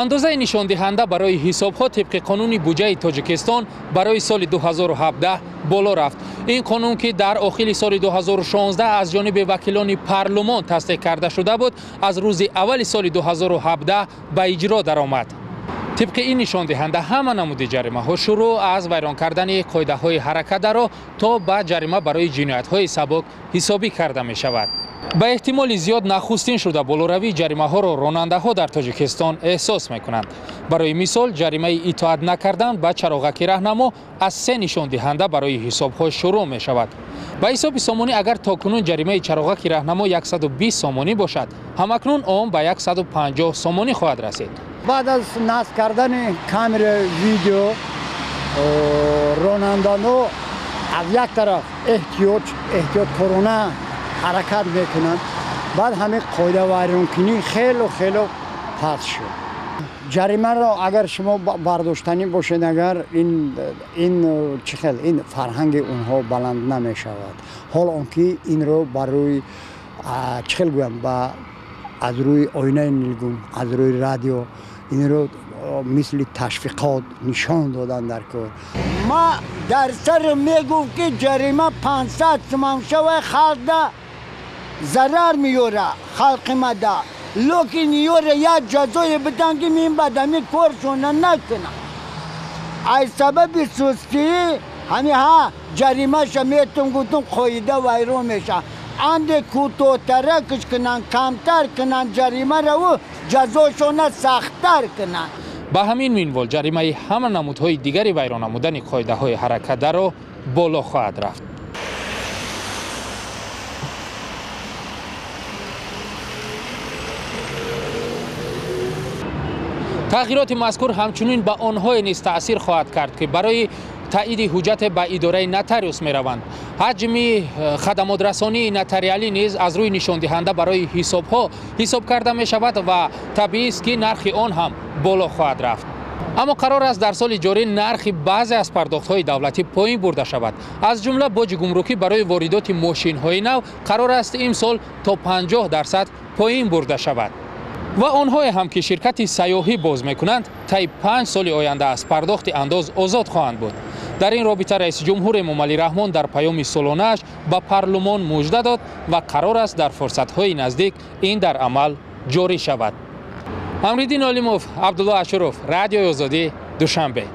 андозаи нишондиҳанда барои ҳисобҳо тибқи қонуни буҷаи тоҷикистон барои соли 2017 боло рафт. ин қонун ки дар охири соли 2016 аз ҷониби вакилони парлумон тасдиқ карда шуда буд, аз рӯзи аввали соли 2017 ба иҷро даромад. тибқи ин нишондиҳанда ҳама намуди ҷаримаҳо шурӯъ аз вайрон кардани қоидаҳои ҳаракатдаро то ба ҷарима барои ҷиноятҳои сабук ҳисобӣ карда мешавад. ба эҳтимоли зиёд нахустин шуда болоравии ҷаримаҳоро ронандаҳо дар Тоҷикистон эҳсос мекунанд. барои мисол, ҷаримаи итоат накардан ба чароғаки раҳнамо аз 3 нишондиҳанда барои ҳисобҳо шурӯъ мешавад. ба ҳисоби сомонӣ агар токунун ҷаримаи чароғаки раҳнамо 120 сомонӣ бошад, ҳамакнун он ба 150 сомонӣ хоҳад расид. بعد از نصب کردن کامera ویدیو رانندگان از یک طرف احتیاط کرونا حرکت میکنند، بعد همین قاعده ویرانکنی خیلی پس شد. جریمه را اگر شما برداشتنی باشید، اگر این فرهنگ اونها بلند نمیشود، حال آنکه این رو برای چخل گویم با از روی آینه نیلگون، از روی رادیو این رو مثل تشویقات نشان دادن در کار. ما در سر میگم که جریمه 500 تومان شوه خلق ضرر میوره خلق مده، لیکن یوره یا جزای بدن که این بدمی کارشونه نکنه. ای سبب سستی همه ها جریمه شمیتون گفتم قایده ویرون میشه. انده کوتاه‌تر کنن، کمتر کنن جریمه رو، جزاشون سخت‌تر کنن. ба ҳамин минвол ҷаримаи ҳама намудҳои дигари вайрон намудани қоидаҳои ҳаракатдаро боло хоҳад рафт. тағйироти мазкур ҳамчунин ба онҳое низ таъсир хоҳад кард, ки барои таъиди ҳуҷҷате ба идораи нотариус мераванд. ҳаҷми хадамотрасонии нотариалӣ низ аз рӯи нишондиҳанда барои ҳисобҳо ҳисоб карда мешавад ва табиист, ки нархи он ҳам боло хоҳад рафт. аммо қарор аст дар соли ҷорӣ нархи баъзе аз пардохтҳои давлатӣ поин бурда шавад. аз ҷумла боҷи гумрукӣ барои воридоти мошинҳои нав қарор аст имсол то 50% поин бурда шавад. ва онҳое ҳам ки ширкати сайёҳӣ боз мекунанд, таи 5 соли оянда аз пардохти андоз озод хоҳанд буд. дар ин робита раиси ҷумҳур Эмомалӣ Раҳмон дар паёми солонааш ба парлумон мужда дод ва қарор аст дар фурсатҳои наздик ин дар амал ҷорӣ шавад. Амриддин Олимов, Абдулло Ашуров, Радиои Озодӣ, Душанбе.